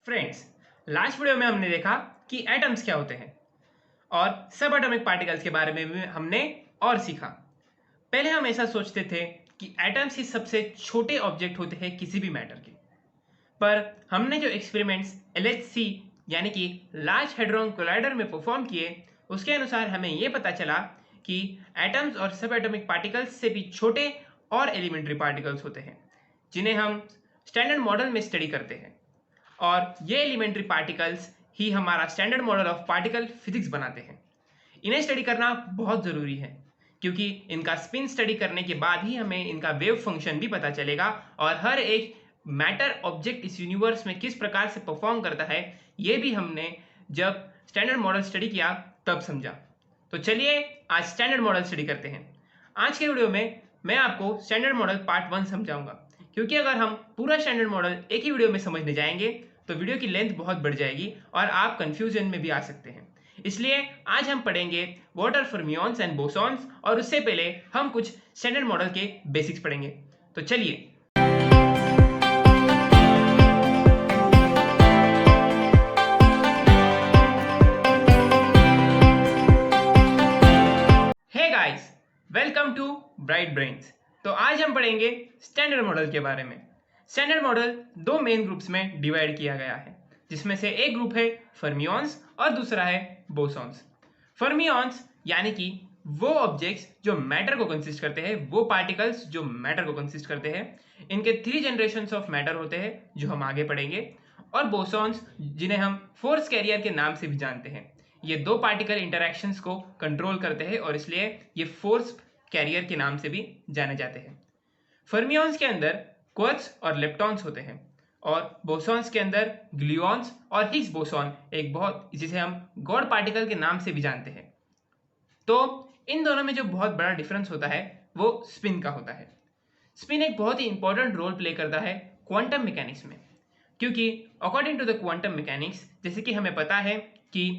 Friends, last video में हमने देखा कि एटम्स क्या होते हैं और सब एटॉमिक पार्टिकल्स के बारे में भी हमने और सीखा। पहले हम ऐसा सोचते थे कि एटम्स ही सबसे छोटे ऑब्जेक्ट होते हैं किसी भी मैटर के। पर हमने जो एक्सपेरिमेंट्स LHC यानी कि लार्ज हेड्रोन कोलाइडर में परफॉर्म किए, उसके अनुसार हमें यह पता चला कि एटम्स और सब एटॉमिक पार्टिकल्स से भी छोटे और एलिमेंट्री पार्टिकल्स होते हैं, जिन्हें हम स्टैंडर्ड मॉडल में स्टडी करते हैं। और ये एलिमेंट्री पार्टिकल्स ही हमारा standard model of particle physics बनाते हैं। इन्हें स्टडी करना बहुत ज़रूरी है, क्योंकि इनका स्पिन स्टडी करने के बाद ही हमें इनका वेव फंक्शन भी पता चलेगा और हर एक मैटर ऑब्जेक्ट इस यूनिवर्स में किस प्रकार से परफॉर्म करता है, ये भी हमने जब स्टैंडर्ड मॉडल स्टडी किया तब समझा। तो चलिए आज स्टैंडर्ड मॉडल स्टडी करते हैं। आज के वीडियो में मैं आपको स्टैंडर्ड मॉडल पार्ट 1 समझाऊंगा, क्योंकि अगर हम पूरा स्टैंडर्ड मॉडल एक ही वीडियो में समझने जाएंगे तो वीडियो की लेंथ बहुत बढ़ जाएगी और आप कंफ्यूजन में भी आ सकते हैं। इसलिए आज हम पढ़ेंगे what are fermions and bosons, और उससे पहले हम कुछ स्टैंडर्ड मॉडल के बेसिक्स पढ़ेंगे। तो चलिए। Hey guys, welcome to Bright Brains. तो आज हम पढ़ेंगे स्टैंडर्ड मॉडल के बारे में। स्टैंडर्ड मॉडल दो मेन ग्रुप्स में डिवाइड किया गया है, जिसमें से एक ग्रुप है फर्मियंस और दूसरा है बोसॉन्स। फर्मियंस यानी कि वो ऑब्जेक्ट्स जो मैटर को कंसिस्ट करते हैं, वो पार्टिकल्स जो मैटर को कंसिस्ट करते हैं। इनके 3 जनरेशंस ऑफ मैटर होते हैं जो हम आगे पढ़ेंगे। और बोसॉन्स, जिन्हें हम फोर्स कैरियर के नाम से भी जानते हैं, ये दो पार्टिकल इंटरैक्शंस को कंट्रोल करते हैं और इसलिए ये फोर्स कैरियर के नाम से भी जाने जाते हैं। फर्मियंस के अंदर क्वार्ट्ज और लेप्टॉन्स होते हैं और बोसॉन्स के अंदर ग्लूऑन्स और हिग्स बोसॉन, एक बहुत जिसे हम गॉड पार्टिकल के नाम से भी जानते हैं। तो इन दोनों में जो बहुत बड़ा डिफरेंस होता है वो स्पिन का होता है। स्पिन एक बहुत ही इंपॉर्टेंट रोल प्ले करता है क्वांटम मैकेनिक्स में, क्योंकि according to the quantum mechanics, जैसे कि हमें पता है कि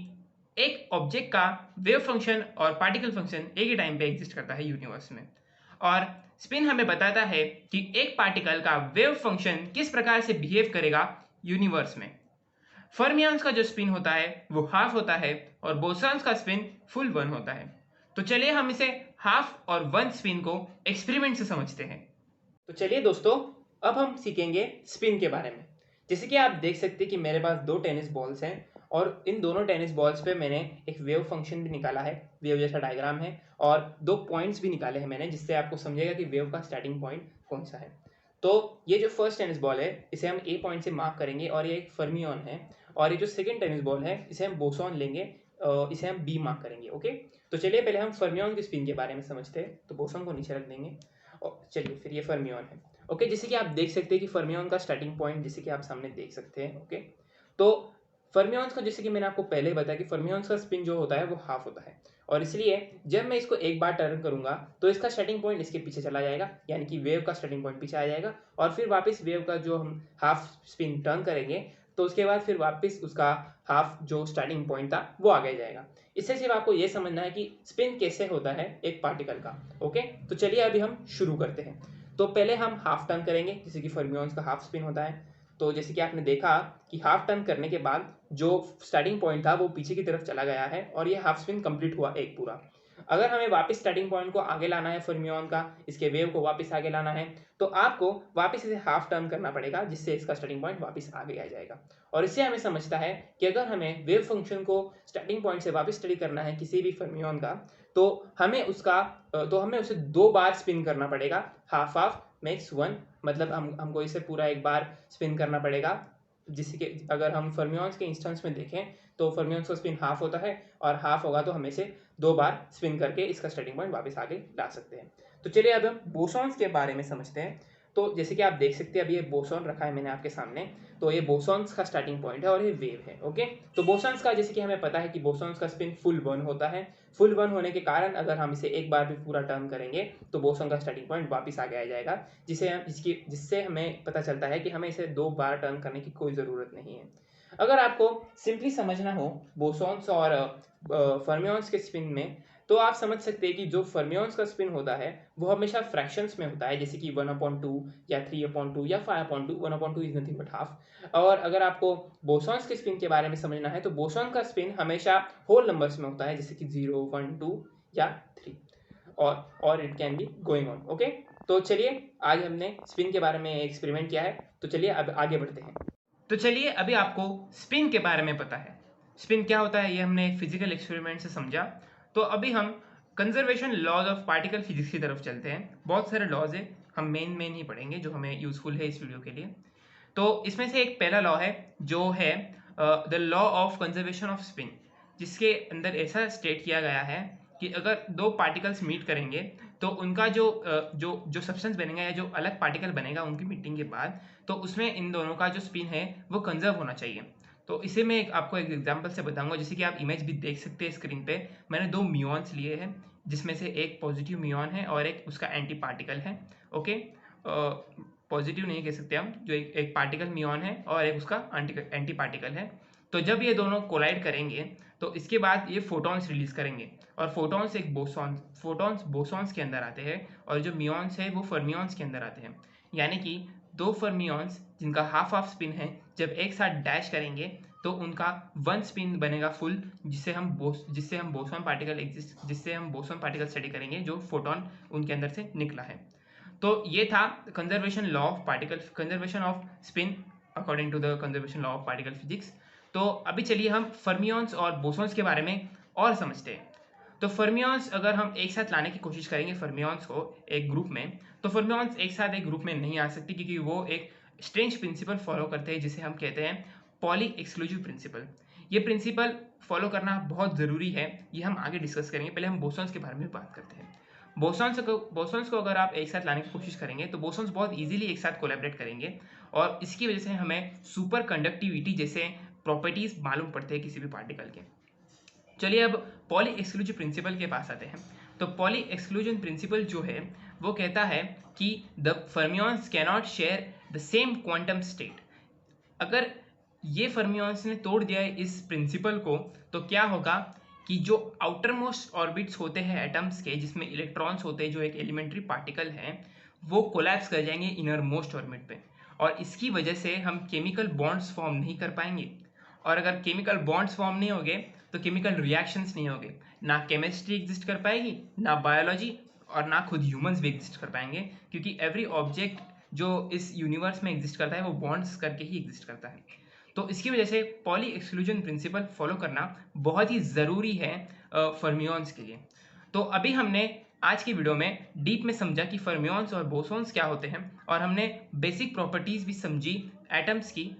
एक ऑब्जेक्ट का वेव फंक्शन और पार्टिकल फंक्शन एक ही टाइम पे एग्जिस्ट करता है यूनिवर्स में, और स्पिन हमें बताता है कि एक पार्टिकल का वेव फंक्शन किस प्रकार से बिहेव करेगा यूनिवर्स में। फर्मियंस का जो स्पिन होता है वो हाफ होता है और बोसॉन्स का स्पिन फुल 1 होता है। तो चलिए हम इसे हाफ और 1 स्पिन को एक्सपेरिमेंट से समझते हैं। तो चलिए दोस्तों, अब हम सीखेंगे स्पिन के बारे में। जैसे कि आप देख सकते हैं कि मेरे पास 2 टेनिस बॉल्स हैं और इन दोनों टेनिस बॉल्स पे मैंने एक वेव फंक्शन भी निकाला है, वेव जैसा डायग्राम है, और 2 पॉइंट्स भी निकाले हैं मैंने, जिससे आपको समझेगा कि वेव का स्टार्टिंग पॉइंट कौन सा है। तो ये जो फर्स्ट टेनिस बॉल है इसे हम ए पॉइंट से मार्क करेंगे और ये एक फर्मियन है, और ये जो सेकंड टेनिस बॉल है इसे हम बोसॉन लेंगे, इसे हम बी मार्क करेंगे। ओके, तो चलिए पहले हम फर्मियन की स्पिन के बारे में समझते हैं। तो बोसॉन को नीचे रख देंगे और चलिए फिर ये फर्मियन है। ओके, जैसे कि आप देख सकते हैं कि फर्मियन का स्टार्टिंग पॉइंट जैसे कि आप सामने देख सकते हैं। ओके, तो फर्मियंस का, जैसे कि मैंने आपको पहले बताया कि फर्मियंस का स्पिन जो होता है वो हाफ होता है, और इसलिए जब मैं इसको एक बार टर्न करूंगा तो इसका स्टार्टिंग पॉइंट इसके पीछे चला जाएगा, यानी कि वेव का स्टार्टिंग पॉइंट पीछे आ जाएगा, और फिर वापस वेव का जो हम हाफ स्पिन टर्न करेंगे तो उसके बाद फिर वापस उसका हाफ जो स्टार्टिंग पॉइंट था वो आगे जाएगा। इससे सिर्फ आपको ये समझना है कि स्पिन कैसे होता है एक पार्टिकल का। ओके, तो चलिए अभी हम शुरू करते हैं। तो पहले हम हाफ टर्न करेंगे, जैसे कि फर्मियंस का हाफ स्पिन होता है। तो जैसे कि आपने देखा कि हाफ टर्न करने के बाद जो स्टार्टिंग पॉइंट था वो पीछे की तरफ चला गया है और ये हाफ स्पिन कंप्लीट हुआ एक पूरा। अगर हमें वापस स्टार्टिंग पॉइंट को आगे लाना है फर्मियन का, इसके वेव को वापस आगे लाना है, तो आपको वापस इसे हाफ टर्न करना पड़ेगा, जिससे इसका स्टार्टिंग पॉइंट वापस आगे आ जाएगा। और इससे हमें समझता है कि अगर हमें वेव फंक्शन को स्टार्टिंग पॉइंट से वापस स्टडी करना है किसी भी फर्मियन का, तो हमें उसे 2 बार स्पिन करना पड़ेगा। हाफ हाफ मेक्स 1, मतलब हमको इसे पूरा एक बार स्पिन करना पड़ेगा, जिससे कि अगर हम फर्मियंस के इंस्टेंस में देखें तो फर्मियंस का स्पिन हाफ होता है, और हाफ होगा तो हम इसे 2 बार स्पिन करके इसका स्टार्टिंग पॉइंट वापस आगे ला सकते हैं। तो चलिए अब हम बोसॉन्स के बारे में समझते हैं। तो जैसे कि आप देख सकते हैं अभी ये बोसॉन रखा है मैंने आपके सामने, तो ये बोसॉन्स का स्टार्टिंग पॉइंट है और ये वेव है। ओके, तो बोसॉन्स का, जैसे कि हमें पता है कि बोसॉन्स का स्पिन फुल 1 होता है। फुल 1 होने के कारण अगर हम इसे एक बार भी पूरा टर्न करेंगे तो बोसॉन का स्टार्टिंग पॉइंट वापस आगे आ जाएगा, जिससे हमें पता चलता है कि हमें इसे 2 बार टर्न करने की कोई ज़रूरत नहीं है। अगर आपको सिंपली समझना हो बोसॉन्स और फर्मियंस के स्पिन में, तो आप समझ सकते हैं कि जो फर्मियंस का स्पिन होता है वो हमेशा फ्रैक्शंस में होता है, जैसे कि 1/2 या 3/2 या 5/2। 1/2 इज नथिंग बट हाफ। और अगर आपको बोसॉन्स के स्पिन के बारे में समझना है तो बोसॉन का स्पिन हमेशा होल नंबर्स में होता है, जैसे कि 0, 1, 2 या 3, और it can be going on. Okay, तो चलिए आज हमने स्पिन के बारे में एक्सपेरिमेंट किया है, तो चलिए अब आगे बढ़ते हैं। तो चलिए अभी आपको स्पिन के बारे में पता है, स्पिन क्या होता है ये हमने एक फिजिकल एक्सपेरिमेंट से समझा। तो अभी हम conservation laws of particle physics की तरफ चलते हैं। बहुत सारे लॉज है, हम मेन ही पढ़ेंगे जो हमें यूजफुल है इस वीडियो के लिए। तो इसमें से एक पहला लॉ है जो है the law of conservation of spin, जिसके अंदर ऐसा स्टेट किया गया है कि अगर दो पार्टिकल्स मीट करेंगे तो उनका जो सब्सटेंस बनेगा या जो अलग पार्टिकल बनेगा उनकी मीटिंग के बाद, तो उसमें इन दोनों का जो स्पिन है वो कंजर्व होना चाहिए। तो इसे मैं आपको एक एग्जांपल से बताऊंगा, जैसे कि आप इमेज भी देख सकते हैं स्क्रीन पे। मैंने दो म्यून्स लिए हैं, जिसमें से एक पॉजिटिव म्यून है और एक उसका एंटी पार्टिकल है। ओके, पॉजिटिव नहीं कह सकते हम, जो एक पार्टिकल म्यून है और एक उसका एंटी पार्टिकल है। तो जब ये दोनों कोलाइड करेंगे तो इसके बाद ये फोटॉन्स रिलीज करेंगे, और फोटॉन्स बोसॉन्स के अंदर आते हैं, और जो म्यून्स है वो फर्मियंस के अंदर आते हैं। यानी कि दो फर्मियंस जिनका हाफ हाफ स्पिन है जब एक साथ डैश करेंगे तो उनका वन स्पिन बनेगा फुल, जिससे हम बोसॉन पार्टिकल स्टडी करेंगे जो फोटोन उनके अंदर से निकला है। तो ये था conservation of spin according to the conservation law of particle physics. तो अभी चलिए हम फर्मियंस और बोसॉन्स के बारे में और समझते हैं। तो फर्मियंस अगर हम एक साथ लाने की कोशिश करेंगे फर्मियंस को एक ग्रुप में, तो फर्मियंस एक साथ एक ग्रुप में नहीं आ सकती, क्योंकि वो एक स्ट्रेंज प्रिंसिपल फॉलो करते हैं जिसे हम कहते हैं पॉली एक्सक्लूसिव प्रिंसिपल। ये प्रिंसिपल फॉलो करना बहुत ज़रूरी है, ये हम आगे डिस्कस करेंगे। पहले हम बोसॉन्स के बारे में बात करते हैं। बोसॉन्स को अगर आप एक साथ लाने की कोशिश करेंगे तो बोसॉन्स बहुत इजीली एक साथ कोलैबोरेट करेंगे, और इसकी वजह से हमें सुपर कंडक्टिविटी जैसे प्रॉपर्टीज मालूम पड़ते हैं किसी भी पार्टिकल के। चलिए अब पॉली एक्सक्लूसिव प्रिंसिपल के पास आते हैं। तो पॉली एक्सक्लूजन प्रिंसिपल जो है वो कहता है कि the fermions cannot share the same quantum state. अगर ये फर्मियंस ने तोड़ दिया है इस प्रिंसिपल को, तो क्या होगा कि जो आउटर मोस्ट ऑर्बिट्स होते हैं एटम्स के, जिसमें इलेक्ट्रॉन्स होते हैं जो एक एलिमेंट्री पार्टिकल हैं, वो कोलैप्स कर जाएंगे इनर मोस्ट ऑर्बिट पे, और इसकी वजह से हम केमिकल बॉन्ड्स फॉर्म नहीं कर पाएंगे। और अगर केमिकल बॉन्ड्स फॉर्म नहीं होंगे तो केमिकल रिएक्शंस नहीं होंगे, ना केमिस्ट्री एग्जिस्ट कर पाएगी, ना बायोलॉजी, और ना खुद ह्यूमंस भी एग्जिस्ट कर पाएंगे, क्योंकि एवरी ऑब्जेक्ट जो इस यूनिवर्स में एग्जिस्ट करता है वो बॉन्ड्स करके ही एग्जिस्ट करता है। तो इसकी वजह से पॉली एक्सक्लूजन प्रिंसिपल फॉलो करना बहुत ही ज़रूरी है फर्मियंस के लिए। तो अभी हमने आज की वीडियो में डीप में समझा कि फर्मियंस और बोसॉन्स क्या होते हैं, और हमने बेसिक प्रॉपर्टीज़ भी समझी एटम्स की,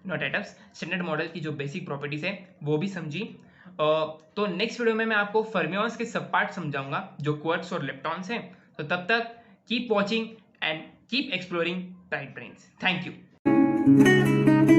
नॉट एटम्स, स्टैंडर्ड मॉडल की जो बेसिक प्रॉपर्टीज़ है वो भी समझी। तो नेक्स्ट वीडियो में मैं आपको फर्मियंस के सब पार्ट समझाऊंगा जो क्वार्क्स और लेप्टॉन्स हैं। तो तब तक keep watching and keep exploring bright brains. Thank you.